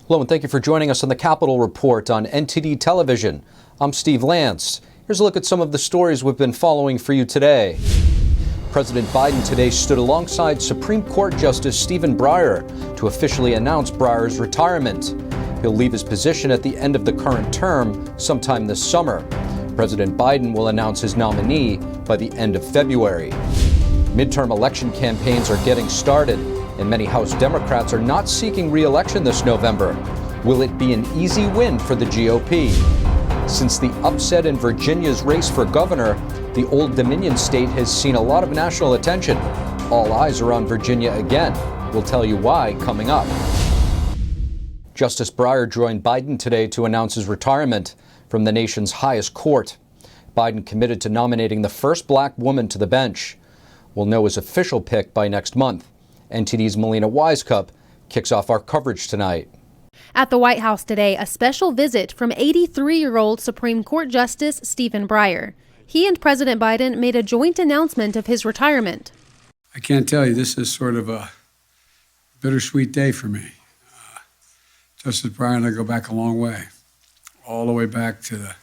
Hello, and thank you for joining us on the Capitol Report on NTD Television. I'm Steve Lance. Here's a look at some of the stories we've been following for you today. President Biden today stood alongside Supreme Court Justice Stephen Breyer to officially announce Breyer's retirement. He'll leave his position at the end of the current term sometime this summer. President Biden will announce his nominee by the end of February. Midterm election campaigns are getting started, and many House Democrats are not seeking re-election this November. Will it be an easy win for the GOP? Since the upset in Virginia's race for governor, the Old Dominion state has seen a lot of national attention. All eyes are on Virginia again. We'll tell you why coming up. Justice Breyer joined Biden today to announce his retirement from the nation's highest court. Biden committed to nominating the first black woman to the bench. We'll know his official pick by next month. NTD's Melina Wisecup kicks off our coverage tonight. At the White House today, a special visit from 83-year-old Supreme Court Justice Stephen Breyer. He and President Biden made a joint announcement of his retirement. I can't tell you, this is sort of a bittersweet day for me. Justice Breyer and I go back a long way, all the way back to the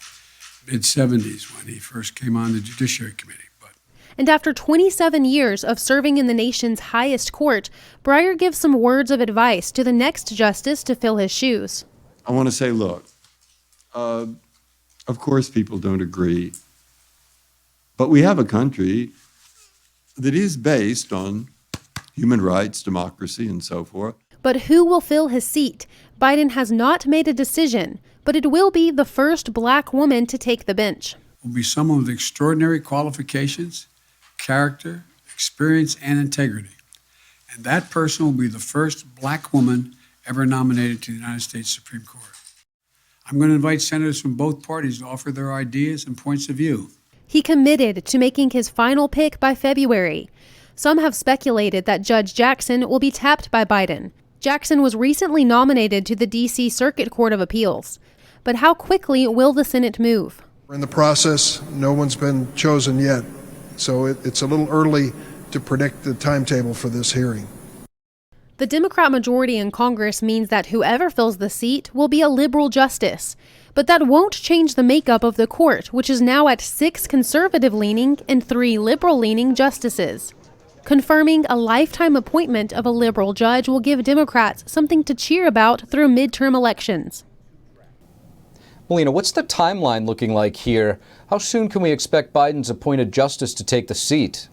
mid-'70s when he first came on the Judiciary Committee. And after 27 years of serving in the nation's highest court, Breyer gives some words of advice to the next justice to fill his shoes. I want to say, look, of course people don't agree, but we have a country that is based on human rights, democracy, and so forth. But who will fill his seat? Biden has not made a decision, but it will be the first black woman to take the bench. Will be someone with extraordinary qualifications, character, experience, and integrity. And that person will be the first black woman ever nominated to the United States Supreme Court. I'm going to invite senators from both parties to offer their ideas and points of view. He committed to making his final pick by February. Some have speculated that Judge Jackson will be tapped by Biden. Jackson was recently nominated to the D.C. Circuit Court of Appeals. But how quickly will the Senate move? We're in the process. No one's been chosen yet. So it's a little early to predict the timetable for this hearing. The Democrat majority in Congress means that whoever fills the seat will be a liberal justice. But that won't change the makeup of the court, which is now at 6 conservative-leaning and 3 liberal-leaning justices. Confirming a lifetime appointment of a liberal judge will give Democrats something to cheer about through midterm elections. Melina, what's the timeline looking like here? How soon can we expect Biden's appointed justice to take the seat?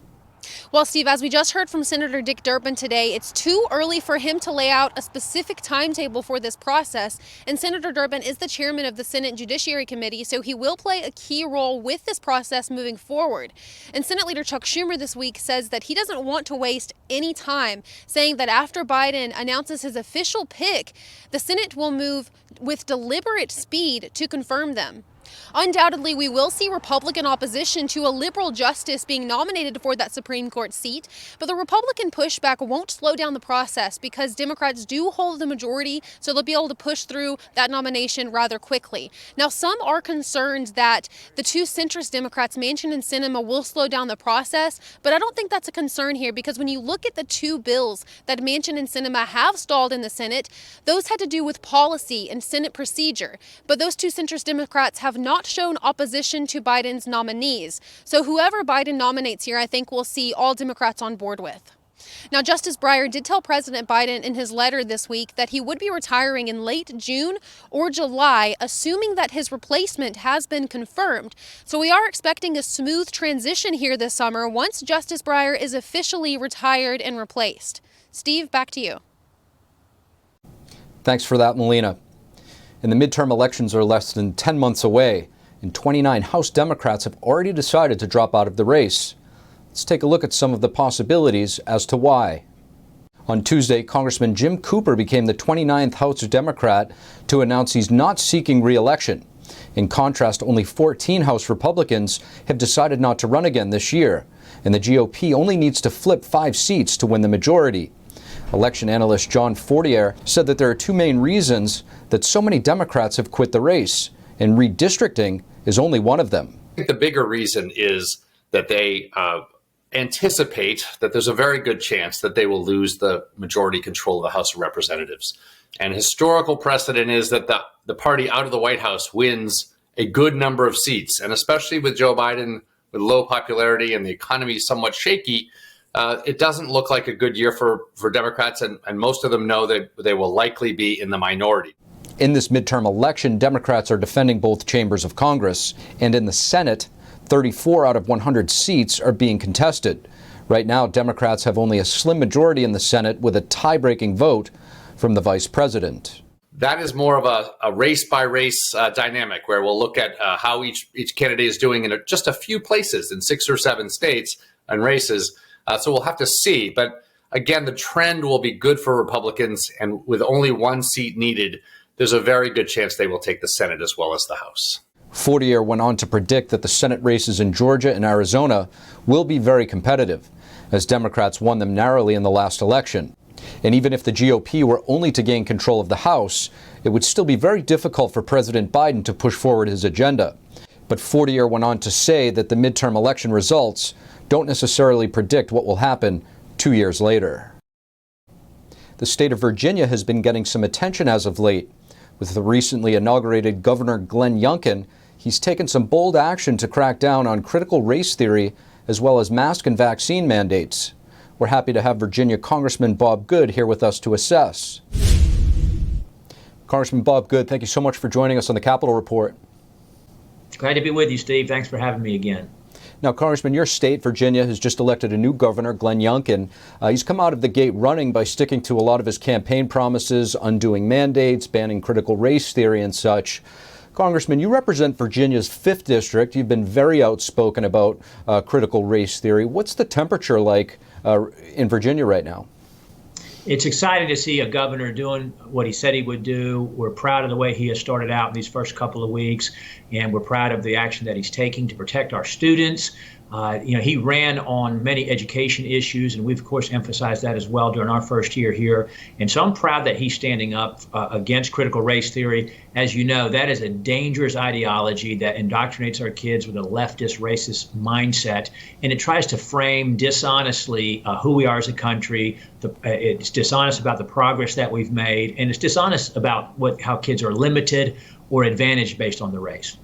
Well, Steve, as we just heard from Senator Dick Durbin today, it's too early for him to lay out a specific timetable for this process. And Senator Durbin is the chairman of the Senate Judiciary Committee, so he will play a key role with this process moving forward. And Senate Leader Chuck Schumer this week says that he doesn't want to waste any time, saying that after Biden announces his official pick, the Senate will move with deliberate speed to confirm them. Undoubtedly, we will see Republican opposition to a liberal justice being nominated for that Supreme Court seat, but the Republican pushback won't slow down the process because Democrats do hold the majority, so they'll be able to push through that nomination rather quickly. Now, some are concerned that the two centrist Democrats, Manchin and Sinema, will slow down the process, but I don't think that's a concern here because when you look at the two bills that Manchin and Sinema have stalled in the Senate, those had to do with policy and Senate procedure, but those two centrist Democrats have not shown opposition to Biden's nominees. So whoever Biden nominates here, I think we'll see all Democrats on board with. Now, Justice Breyer did tell President Biden in his letter this week that he would be retiring in late June or July, assuming that his replacement has been confirmed. So we are expecting a smooth transition here this summer once Justice Breyer is officially retired and replaced. Steve, back to you. Thanks for that, Melina. And the midterm elections are less than 10 months away, and 29 House Democrats have already decided to drop out of the race. Let's take a look at some of the possibilities as to why. On Tuesday, Congressman Jim Cooper became the 29th House Democrat to announce he's not seeking re-election. In contrast, only 14 House Republicans have decided not to run again this year, and the GOP only needs to flip 5 seats to win the majority. Election analyst John Fortier said that there are 2 main reasons that so many Democrats have quit the race, and redistricting is only one of them. I think the bigger reason is that they anticipate that there's a very good chance that they will lose the majority control of the House of Representatives. And historical precedent is that the party out of the White House wins a good number of seats. And especially with Joe Biden with low popularity and the economy somewhat shaky, it doesn't look like a good year for Democrats. And most of them know that they will likely be in the minority. In this midterm election, Democrats are defending both chambers of Congress. And in the Senate, 34 out of 100 seats are being contested. Right now, Democrats have only a slim majority in the Senate with a tie-breaking vote from the vice president. That is more of a race-by-race dynamic where we'll look at how each candidate is doing in just a few places in 6 or 7 states and races. So we'll have to see. But again, the trend will be good for Republicans. And with only 1 seat needed, there's a very good chance they will take the Senate as well as the House. Fortier went on to predict that the Senate races in Georgia and Arizona will be very competitive, as Democrats won them narrowly in the last election. And even if the GOP were only to gain control of the House, it would still be very difficult for President Biden to push forward his agenda. But Fortier went on to say that the midterm election results don't necessarily predict what will happen 2 years later. The state of Virginia has been getting some attention as of late. With the recently inaugurated Governor Glenn Youngkin, he's taken some bold action to crack down on critical race theory as well as mask and vaccine mandates. We're happy to have Virginia Congressman Bob Good here with us to assess. Congressman Bob Good, thank you so much for joining us on the Capitol Report. Glad to be with you, Steve. Thanks for having me again. Now, Congressman, your state, Virginia, has just elected a new governor, Glenn Youngkin. He's come out of the gate running by sticking to a lot of his campaign promises, undoing mandates, banning critical race theory and such. Congressman, you represent Virginia's 5th district. You've been very outspoken about critical race theory. What's the temperature like in Virginia right now? It's exciting to see a governor doing what he said he would do. We're proud of the way he has started out in these first couple of weeks, and we're proud of the action that he's taking to protect our students. He ran on many education issues, and we've, of course, emphasized that as well during our first year here. And so I'm proud that he's standing up against critical race theory. As you know, that is a dangerous ideology that indoctrinates our kids with a leftist, racist mindset, and it tries to frame dishonestly who we are as a country. It's dishonest about the progress that we've made, and it's dishonest about how kids are limited or advantaged based on the race.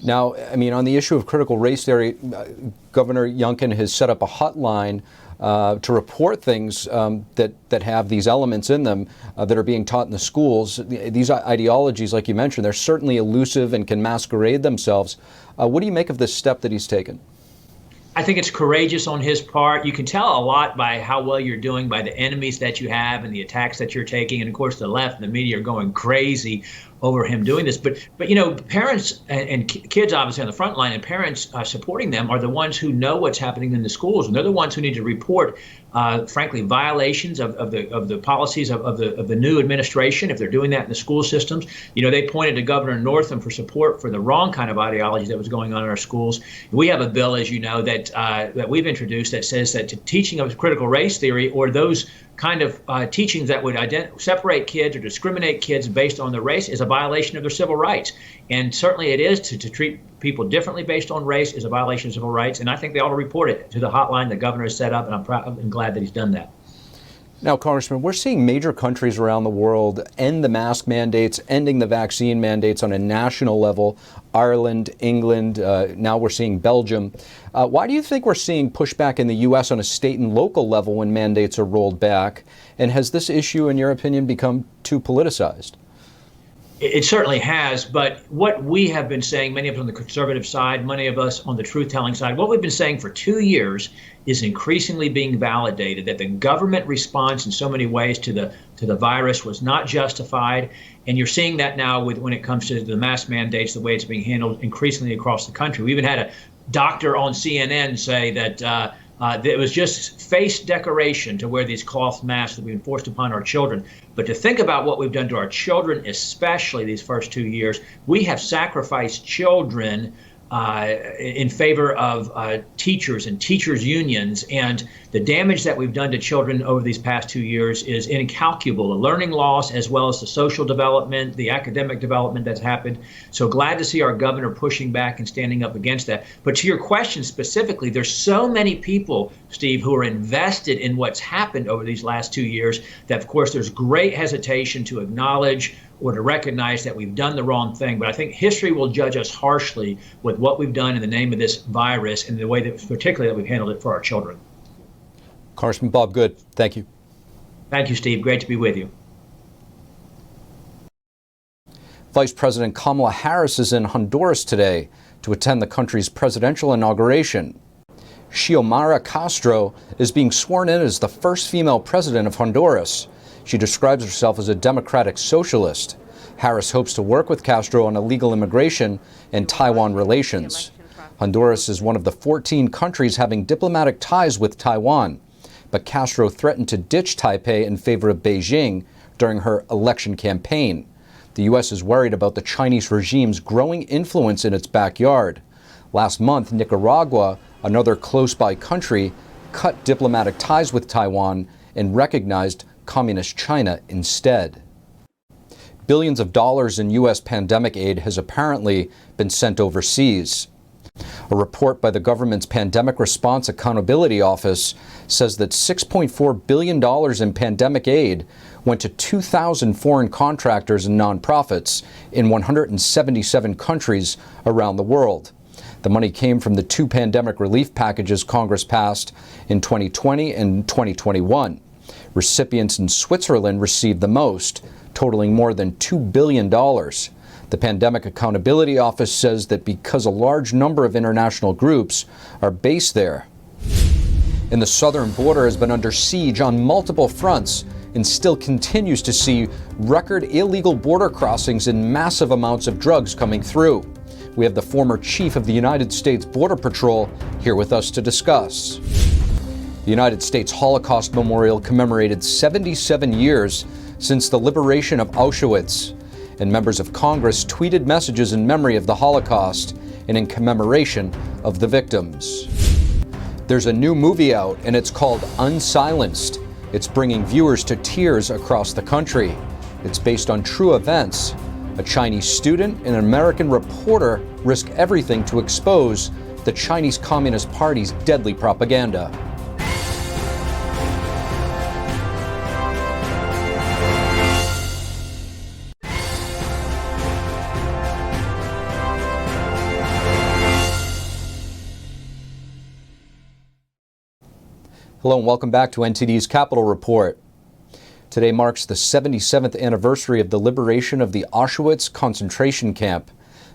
Now, I mean, on the issue of critical race theory, Governor Youngkin has set up a hotline to report things that have these elements in them that are being taught in the schools. These ideologies, like you mentioned, they're certainly elusive and can masquerade themselves. What do you make of this step that he's taken? I think it's courageous on his part. You can tell a lot by how well you're doing, by the enemies that you have and the attacks that you're taking. And of course, the left and the media are going crazy over him doing this. But parents and kids obviously on the front line, and parents supporting them are the ones who know what's happening in the schools, and they're the ones who need to report, frankly, violations of the policies of the new administration if they're doing that in the school systems. They pointed to Governor Northam for support for the wrong kind of ideology that was going on in our schools. We have a bill, as you know, that we've introduced that says that teaching of critical race theory or those kind of teachings that would separate kids or discriminate kids based on their race is a violation of their civil rights. And certainly it is to treat people differently based on race is a violation of civil rights. And I think they ought to report it to the hotline the governor has set up, and I'm proud and glad that he's done that. Now, Congressman, we're seeing major countries around the world end the mask mandates, ending the vaccine mandates on a national level. Ireland, England, now we're seeing Belgium. Why do you think we're seeing pushback in the U.S. on a state and local level when mandates are rolled back? And has this issue, in your opinion, become too politicized? It certainly has, but what we have been saying, many of us on the conservative side, many of us on the truth-telling side, what we've been saying for 2 years is increasingly being validated, that the government response in so many ways to the virus was not justified. And you're seeing that now when it comes to the mask mandates, the way it's being handled increasingly across the country. We even had a doctor on CNN say that it was just face decoration to wear these cloth masks that we've been forced upon our children. But to think about what we've done to our children, especially these first 2 years, we have sacrificed children in favor of teachers and teachers' unions. And the damage that we've done to children over these past 2 years is incalculable. The learning loss, as well as the social development, the academic development that's happened. So glad to see our governor pushing back and standing up against that. But to your question specifically, there's so many people, Steve, who are invested in what's happened over these last 2 years that, of course, there's great hesitation to acknowledge or to recognize that we've done the wrong thing. But I think history will judge us harshly with what we've done in the name of this virus and the way that, particularly, that we've handled it for our children. Congressman Bob Good, thank you. Thank you, Steve. Great to be with you. Vice President Kamala Harris is in Honduras today to attend the country's presidential inauguration. Xiomara Castro is being sworn in as the first female president of Honduras. She describes herself as a democratic socialist. Harris hopes to work with Castro on illegal immigration and Taiwan relations. Honduras is one of the 14 countries having diplomatic ties with Taiwan, but Castro threatened to ditch Taipei in favor of Beijing during her election campaign. The U.S. is worried about the Chinese regime's growing influence in its backyard. Last month, Nicaragua, another close-by country, cut diplomatic ties with Taiwan and recognized Communist China instead. Billions of dollars in U.S. pandemic aid has apparently been sent overseas. A report by the government's Pandemic Response Accountability Office says that $6.4 billion in pandemic aid went to 2,000 foreign contractors and nonprofits in 177 countries around the world. The money came from the two pandemic relief packages Congress passed in 2020 and 2021. Recipients in Switzerland received the most, totaling more than $2 billion. The Pandemic Accountability Office says that because a large number of international groups are based there. And the southern border has been under siege on multiple fronts and still continues to see record illegal border crossings and massive amounts of drugs coming through. We have the former chief of the United States Border Patrol here with us to discuss. The United States Holocaust Memorial commemorated 77 years since the liberation of Auschwitz, and members of Congress tweeted messages in memory of the Holocaust and in commemoration of the victims. There's a new movie out, and it's called Unsilenced. It's bringing viewers to tears across the country. It's based on true events. A Chinese student and an American reporter risk everything to expose the Chinese Communist Party's deadly propaganda. Hello and welcome back to NTD's Capitol Report. Today marks the 77th anniversary of the liberation of the Auschwitz concentration camp.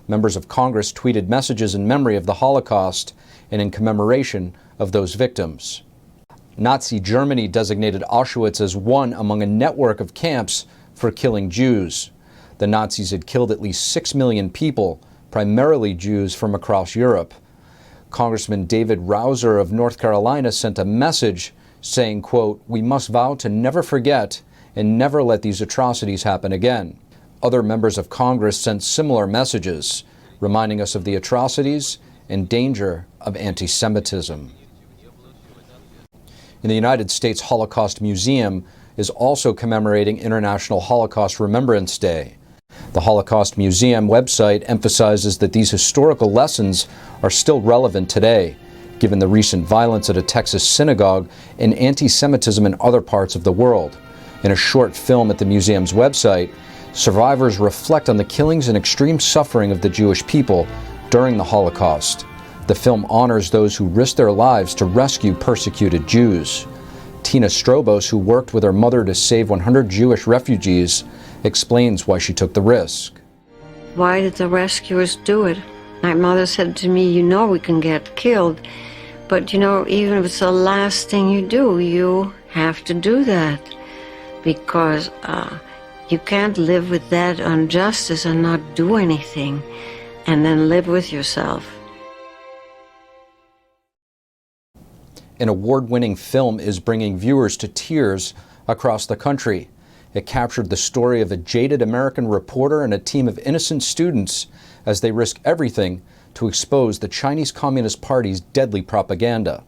Members of Congress tweeted messages in memory of the Holocaust and in commemoration of those victims. Nazi Germany designated Auschwitz as one among a network of camps for killing Jews. The Nazis had killed at least 6 million people, primarily Jews from across Europe. Congressman David Rouser of North Carolina sent a message saying, quote, "We must vow to never forget and never let these atrocities happen again." Other members of Congress sent similar messages, reminding us of the atrocities and danger of anti-Semitism. In the United States Holocaust Museum is also commemorating International Holocaust Remembrance Day. The Holocaust Museum website emphasizes that these historical lessons are still relevant today, given the recent violence at a Texas synagogue and anti-Semitism in other parts of the world. In a short film at the museum's website, survivors reflect on the killings and extreme suffering of the Jewish people during the Holocaust. The film honors those who risked their lives to rescue persecuted Jews. Tina Strobos, who worked with her mother to save 100 Jewish refugees, explains why she took the risk. Why did the rescuers do it? My mother said to me, you know we can get killed, but you know, even if it's the last thing you do, you have to do that. Because you can't live with that injustice and not do anything, and then live with yourself. An award-winning film is bringing viewers to tears across the country. It captured the story of a jaded American reporter and a team of innocent students as they risk everything to expose the Chinese Communist Party's deadly propaganda.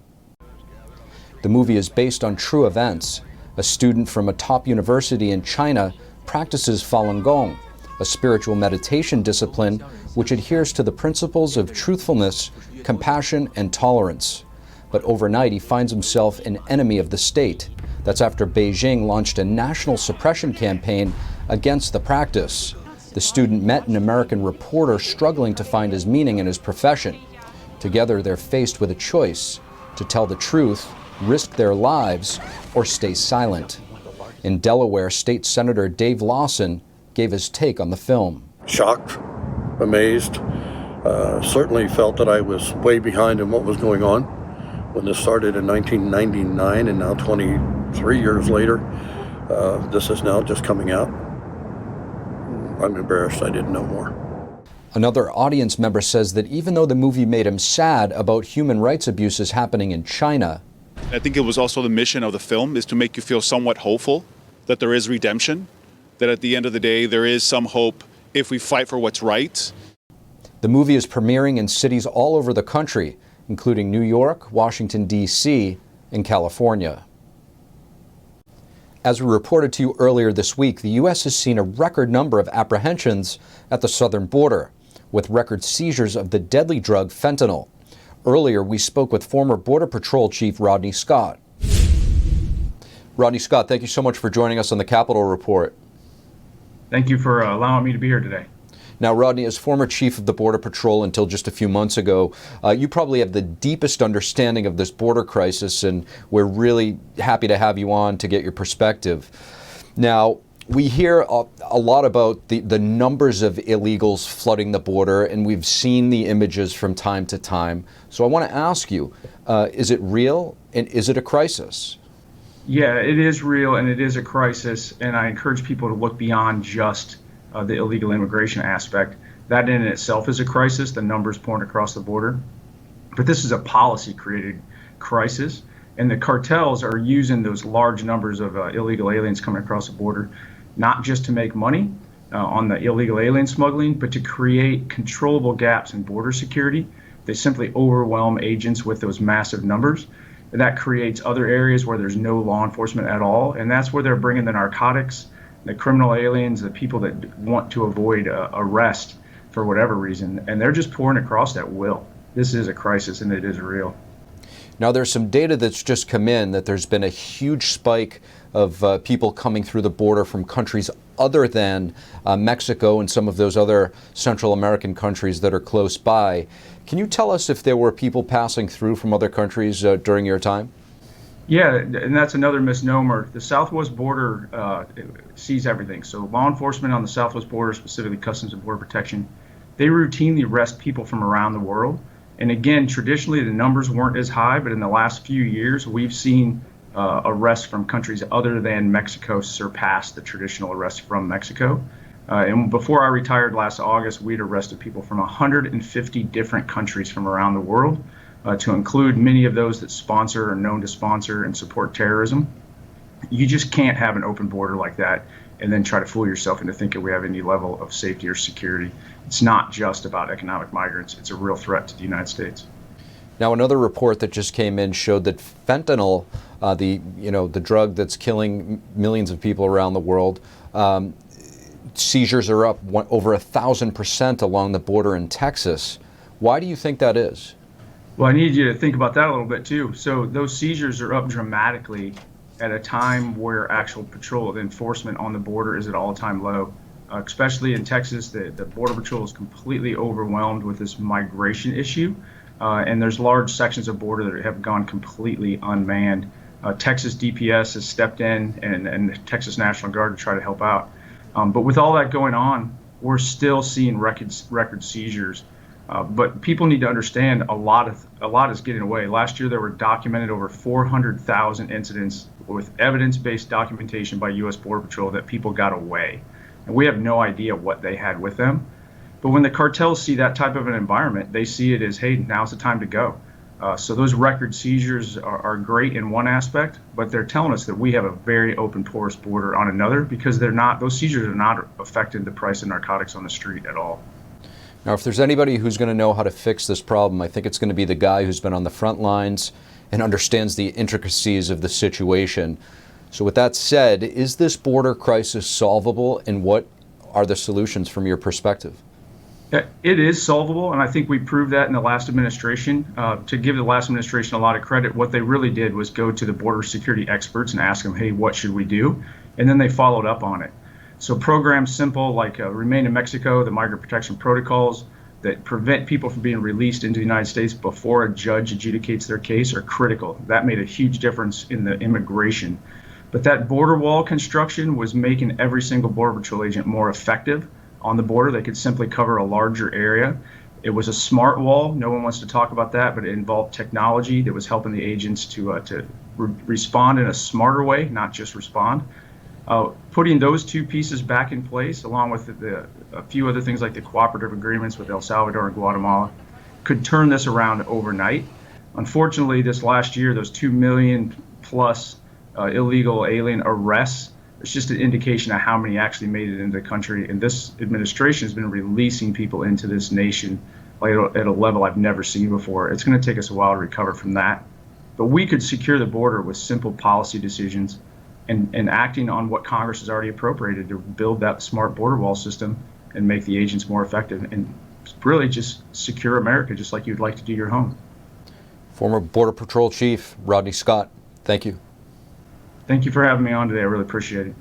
The movie is based on true events. A student from a top university in China practices Falun Gong, a spiritual meditation discipline which adheres to the principles of truthfulness, compassion, and tolerance. But overnight, he finds himself an enemy of the state. That's after Beijing launched a national suppression campaign against the practice. The student met an American reporter struggling to find his meaning in his profession. Together, they're faced with a choice: to tell the truth, risk their lives, or stay silent. In Delaware, State Senator Dave Lawson gave his take on the film. Shocked, amazed, certainly felt that I was way behind in what was going on when this started in 1999, and now 23 years later, this is now just coming out. I'm embarrassed I didn't know more. Another audience member says that even though the movie made him sad about human rights abuses happening in China, I think it was also the mission of the film is to make you feel somewhat hopeful that there is redemption, that at the end of the day there is some hope if we fight for what's right. the movie is premiering in cities all over the country, including New York, Washington, D.C., and California. As we reported to you earlier this week, the U.S. has seen a record number of apprehensions at the southern border, with record seizures of the deadly drug fentanyl. Earlier, we spoke with former Border Patrol Chief Rodney Scott. Rodney Scott, thank you so much for joining us on the Capitol Report. Thank you for allowing me to be here today. Now, Rodney, as former chief of the Border Patrol until just a few months ago, you probably have the deepest understanding of this border crisis, and we're really happy to have you on to get your perspective. Now, we hear a lot about the numbers of illegals flooding the border, and we've seen the images from time to time. So I want to ask you, is it real, and is it a crisis? Yeah, it is real, and it is a crisis, and I encourage people to look beyond just the illegal immigration aspect. That in itself is a crisis, the numbers pouring across the border. But this is a policy-created crisis, and the cartels are using those large numbers of illegal aliens coming across the border, not just to make money on the illegal alien smuggling, but to create controllable gaps in border security. They simply overwhelm agents with those massive numbers. And that creates other areas where there's no law enforcement at all, and that's where they're bringing the narcotics, the criminal aliens, the people that want to avoid arrest for whatever reason, and they're just pouring across at will. This is a crisis, and it is real. Now, there's some data that's just come in that there's been a huge spike of people coming through the border from countries other than Mexico and some of those other Central American countries that are close by. Can you tell us if there were people passing through from other countries during your time? Yeah, and that's another misnomer. The southwest border sees everything. So law enforcement on the southwest border, specifically Customs and Border Protection, they routinely arrest people from around the world. And again, traditionally the numbers weren't as high, but in the last few years we've seen arrests from countries other than Mexico surpass the traditional arrests from Mexico. And before I retired last August, we'd arrested people from 150 different countries from around the world, to include many of those that sponsor or known to sponsor and support terrorism. You just can't have an open border like that and then try to fool yourself into thinking we have any level of safety or security. It's not just about economic migrants. It's a real threat to the United States. Now, another report that just came in showed that fentanyl, the drug that's killing millions of people around the world, seizures are up over 1,000% along the border in Texas. Why do you think that is? Well, I need you to think about that a little bit too. So those seizures are up dramatically at a time where actual patrol enforcement on the border is at all-time low. Especially in Texas, the Border Patrol is completely overwhelmed with this migration issue. And there's large sections of border that have gone completely unmanned. Texas DPS has stepped in and the Texas National Guard to try to help out. But with all that going on, we're still seeing record seizures. But people need to understand a lot is getting away. Last year, there were documented over 400,000 incidents with evidence-based documentation by U.S. Border Patrol that people got away. And we have no idea what they had with them. But when the cartels see that type of an environment, they see it as, hey, now's the time to go. So those record seizures are great in one aspect, but they're telling us that we have a very open, porous border on another, because those seizures are not affecting the price of narcotics on the street at all. Now, if there's anybody who's going to know how to fix this problem, I think it's going to be the guy who's been on the front lines and understands the intricacies of the situation. So with that said, is this border crisis solvable, and what are the solutions from your perspective? It is solvable, and I think we proved that in the last administration. To give the last administration a lot of credit, what they really did was go to the border security experts and ask them, hey, what should we do? And then they followed up on it. So programs simple like Remain in Mexico, the migrant protection protocols that prevent people from being released into the United States before a judge adjudicates their case are critical. That made a huge difference in the immigration. But that border wall construction was making every single Border Patrol agent more effective on the border. They could simply cover a larger area. It was a smart wall. No one wants to talk about that, but it involved technology that was helping the agents to respond in a smarter way, not just respond. Putting those two pieces back in place, along with a few other things like the cooperative agreements with El Salvador and Guatemala, could turn this around overnight. Unfortunately, this last year, those 2 million plus illegal alien arrests, it's just an indication of how many actually made it into the country. And this administration has been releasing people into this nation at a level I've never seen before. It's going to take us a while to recover from that. But we could secure the border with simple policy decisions and acting on what Congress has already appropriated to build that smart border wall system and make the agents more effective and really just secure America just like you'd like to do your home. Former Border Patrol Chief Rodney Scott, thank you. Thank you for having me on today. I really appreciate it.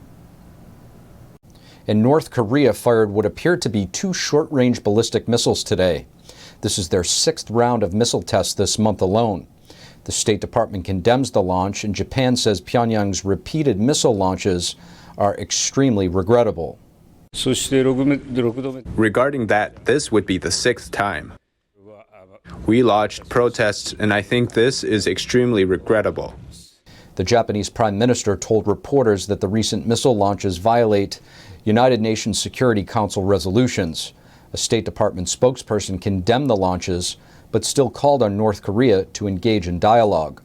And North Korea fired what appeared to be 2 short-range ballistic missiles today. This is their 6th round of missile tests this month alone. The State Department condemns the launch, and Japan says Pyongyang's repeated missile launches are extremely regrettable. Regarding that, this would be the 6th time. We lodged protests, and I think this is extremely regrettable. The Japanese Prime Minister told reporters that the recent missile launches violate United Nations Security Council resolutions. A State Department spokesperson condemned the launches, but still called on North Korea to engage in dialogue.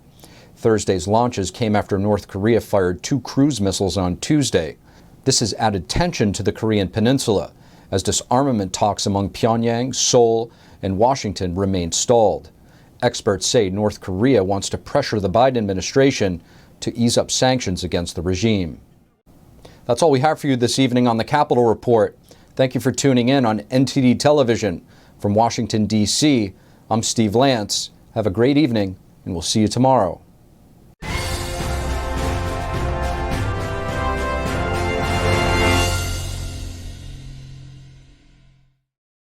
Thursday's launches came after North Korea fired 2 cruise missiles on Tuesday. This has added tension to the Korean peninsula, as disarmament talks among Pyongyang, Seoul, and Washington remain stalled. Experts say North Korea wants to pressure the Biden administration to ease up sanctions against the regime. That's all we have for you this evening on the Capitol Report. Thank you for tuning in on NTD Television. From Washington, D.C., I'm Steve Lance. Have a great evening, and we'll see you tomorrow.